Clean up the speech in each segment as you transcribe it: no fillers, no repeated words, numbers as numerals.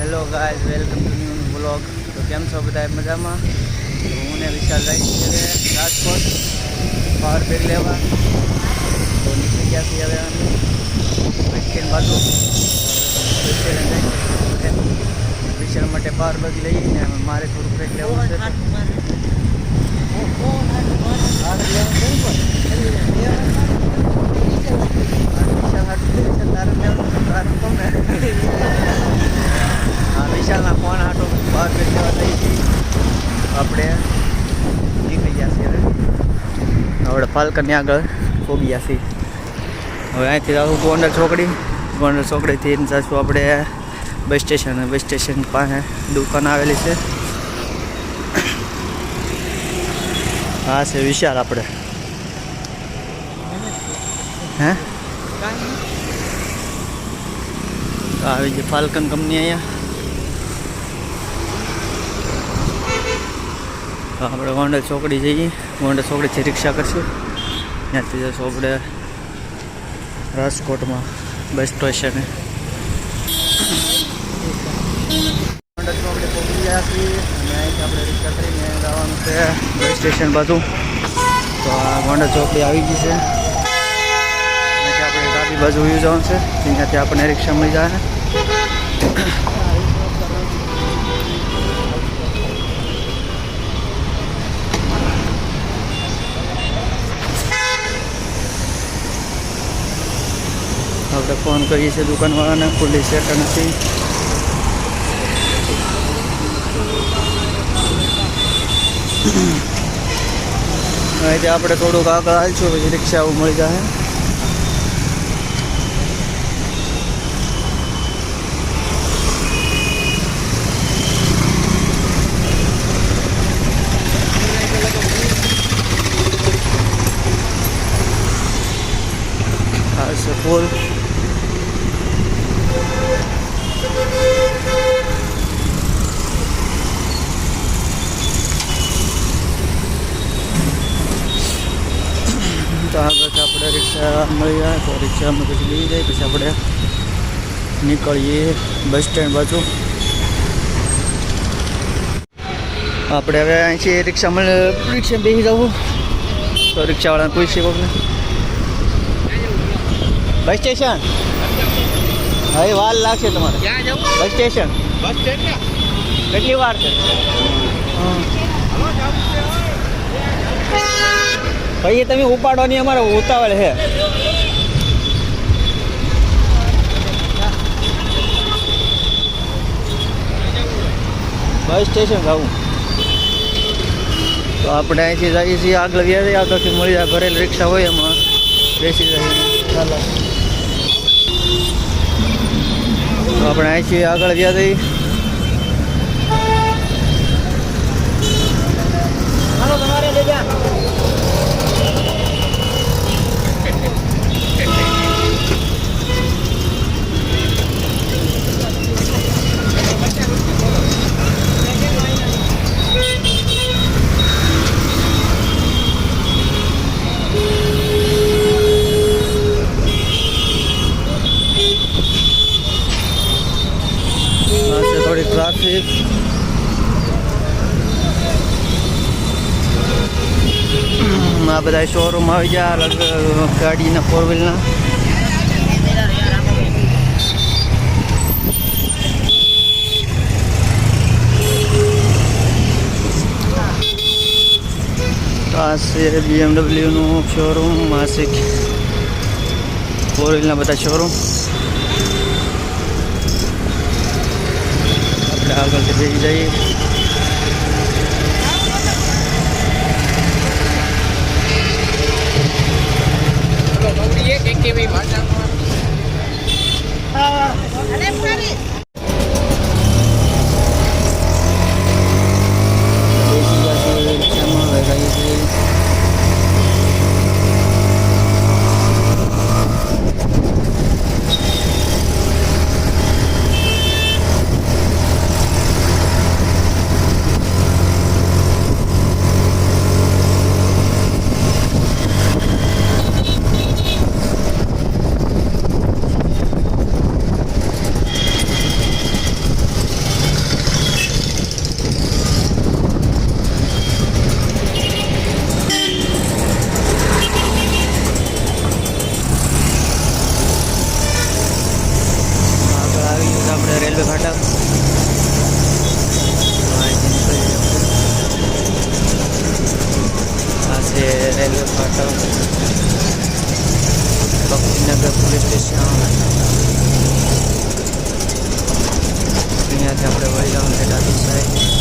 Hello guys, welcome to new vlog. તો કેમ છો બધા મજામાં? તો હું ને વિશાલ જાય છે રાજકોટ પાવર બેગ લેવા. તો નીકળી ગયા છીએ હવે અમે બસ સ્ટેન્ડ બાજુ. વિશાલ માટે પાવર બેગ લઈને મારે થોડું બ્રેક લેવું છે. વિશાલના ફોન હાટો બહાર બેઠવા થઈ ગઈ. આપણે નીકળી ગયા છીએ આપણે ફાલ્કનની આગળ પહોંચી ગયા છીએ. હવે અહીંથી આવું ગોંડલ ચોકડીથી જઈશું આપણે બસ સ્ટેશન પાસે દુકાન આવેલી છે. હા છે વિશાલ આપણે હે આવી ગઈ ફાલ્કન કંપની અહીંયા. આપણે ગોંડલ ચોકડી જઈએ. ગોંડલ ચોકડીથી રિક્ષા કરશું. ત્યાંથી જઈશું આપણે રાજકોટમાં બસ સ્ટેશને. ગોંડલ ચોકડી પહોંચી ગયા છીએ અને અહીંથી આપણે રિક્ષા કરીને જવાનું છે બસ સ્ટેશન બાજુ. તો આ ગોંડલ ચોકડી આવી ગઈ છે. અહીંથી આપણે ડાબી બાજુ વ્યૂ જવાનું છે. ત્યાંથી આપણને રિક્ષા મળી જાય. આપણે ફોન કરીએ છીએ દુકાનવાળાને, ખુલ્લી સેટ નથી. અહીંથી આપણે થોડુંક આગળ હાલશું પછી રિક્ષા મળી જાય. આ છે પુલ. તો આગળ આપણે રિક્ષા મળી જાય તો રિક્ષામાં પછી લઈ જાય પછી આપણે નીકળીએ બસ સ્ટેન્ડ બાજુ. આપણે હવે અહીંથી રિક્ષા બેસી જવું. તો રિક્ષાવાળાને પૂછીએ કોકને બસ સ્ટેશન. હવે વાર લાગશે તમારે બસ સ્ટેશન. કેટલી વાર છે? ભાઈ તમે ઉપાડવાની અમારે ઉતાવળ છે. બસ સ્ટેશન જવું. તો આપણે અહીંથી જઈએ છીએ આગળ વ્યાજે. આગળથી મળી જાય ભરેલી રિક્ષા હોય એમાં બેસી જઈએ. ચાલો તો આપણે અહીંથી આગળ વ્યા જઈએ. તમારે થોડી ટ્રાફિક. આ બધા શોરૂમ આવી ગયા અલગ ગાડીના 4 વ્હીલના. આ છે BMW શોરૂમ. માસિક 4 વ્હીલના બધા શોરૂમ. આપણે આગળથી બેસી જઈએ. રેલવે ફાટક આ છે રેલવે ફાટક બક્સીનગર પોલીસ સ્ટેશન અહીંયાથી આપણે વળી જવાનું છે ડાબી સાઈડ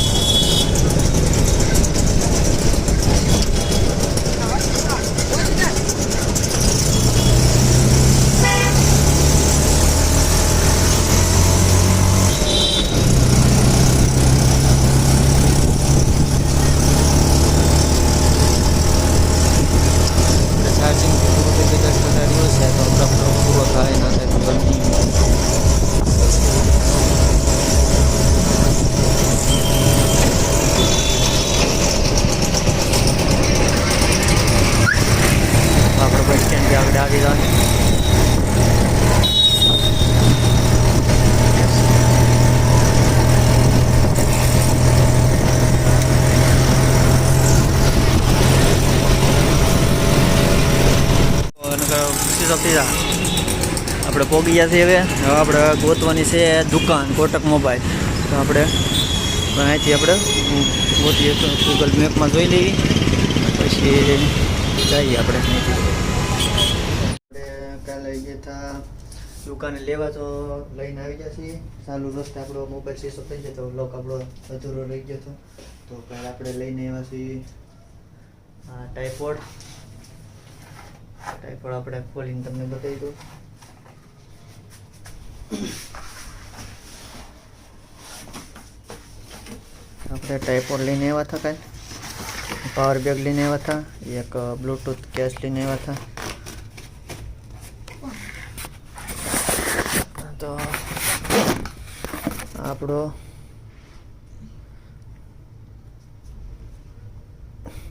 આવી ગયા આપણે પોગી ગયા છીએ હવે આપણે ગોતવાની છે દુકાન કોટક મોબાઈલ તો આપણે અહીંથી આપણે ગોતીએ તો ગૂગલ મેપમાં જોઈ લેવી પછી જઈએ આપણે કાલે ગયા હતા દુકાને લેવા તો લઈને આવી ગયા છીએ ચાલુ રસ્તે આપણો મોબાઈલ શીશો થઈ જતો લોક આપણો અધૂરો રહી ગયો હતો તો કાલે આપણે લઈને આવ્યા છીએ આ ટાઈપોડ આપણે ખોલીને તમને બતાવી દઉં આપણે ટાઈપોડ લઈને આવ્યા હતા કાલે પાવર બેગ લઈને આવ્યા હતા એક બ્લૂટૂથ કેસ લઈને આવ્યા હતા તો આપણો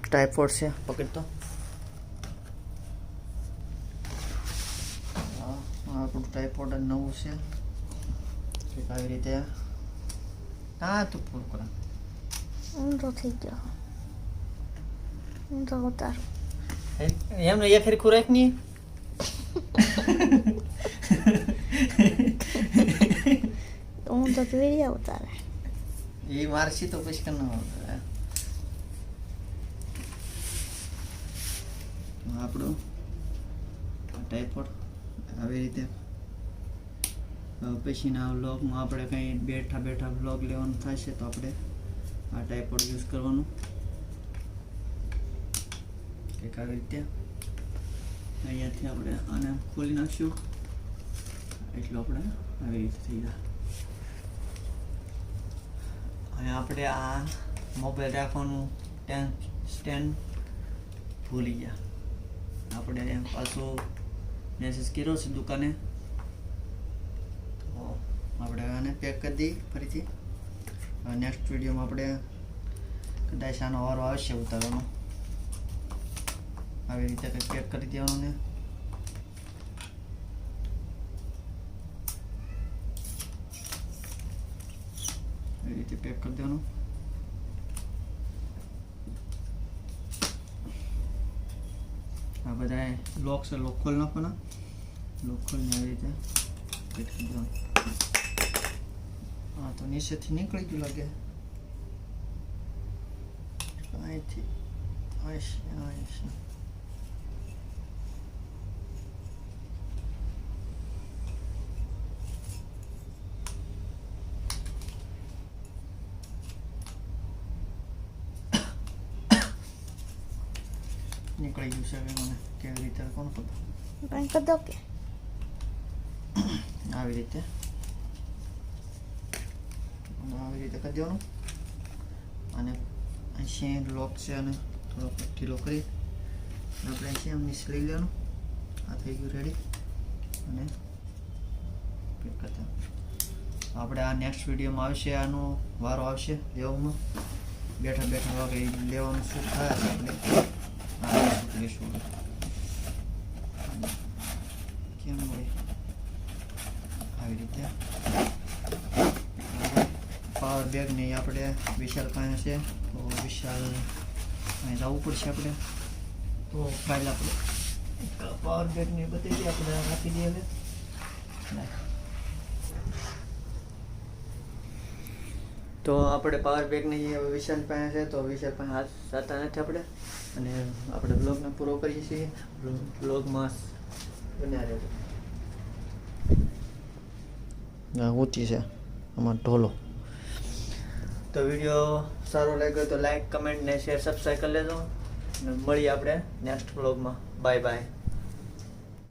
ટાઈપોડ છે પકડ તો આપણું ટાઈપોડ નવું છે કંઈક આવી રીતે હા તું પૂરું કરા ઊંધો થઈ ગયો ઊંધો ઉતાર એમને એક ખરી ખોરાક નહીં ઊંધો તો વેરિયા ઉતારે એ મારશી તો પછી કરના આપણું ટાઈપોડ આવી રીતે પછીના વ્લોગમાં આપણે કંઈ બેઠા બેઠા વ્લોગ લેવાનું થશે તો આપણે આ ટાઈપોડ યુઝ કરવાનું કંઈક આવી રીતે અહીંયાથી આપણે આને ખોલી નાખશું એટલું આપણે આવી રીતે થઈ જાય અને આપણે આ મોબાઈલ રાખવાનું સ્ટેન્ડ ભૂલી ગયા આપણે પાછું મેસેજ કર્યો છે દુકાને તો આપણે આને પેક કરી દઈએ ફરીથી નેક્સ્ટ વિડીયોમાં આપણે કદાચ આનો વારો આવશે ઉતારવાનો આવી રીતે કંઈક પેક કરી દેવાનું ને આવી રીતે પેક કરી દેવાનું આ બધા લોક છે લોક ખોલ નાખવાના લોક ખોલને આવી રીતે પેક કરી દેવાનું હા તો નીચેથી નીકળી ગયું લાગે અહીંથી અહીંથી નીકળી ગયું છે હવે મને કેવી રીતે કોણ ખબર બંધ કરી દો કે આવી રીતે કરી દેવાનું અને અહીં લોક છે અને થોડો ઢીલો કરી આપણે અહીં મિક્સ લઈ લેવાનું આ થઈ ગયું રેડી અને પેક કરતા આપણે આ નેક્સ્ટ વિડીયોમાં આવશે આનો વારો આવશે લેવામાં બેઠા બેઠા વાગે લેવાનું શું થાય આપણે લઈશું કેમ હોય આવી રીતે પાવર બેગ નહીં આપણે વિશાલ પાસે છે તો વિશાલ અહીં જવું પડશે આપણે તો ફાઇલ આપણે પાવર બેગની બધી આપણે રાખી દઈએ હવે તો આપણે પાવર બેંક નહીં હવે વિશાલ પાસે છે, તો વિશાલ પાસે હાથ સાતા નથી આપણે, અને આપણે બ્લોગને પૂરો કરીએ છીએ. બ્લોગમાં બન્યા રહેજો. ઊંચી છે આમાં ઢોલો. તો વિડીયો સારો લાગ્યો તો લાઈક, કમેન્ટ ને શેર, સબસ્ક્રાઈબ કરી લેજો. અને મળીએ આપણે નેક્સ્ટ બ્લોગમાં. Bye bye.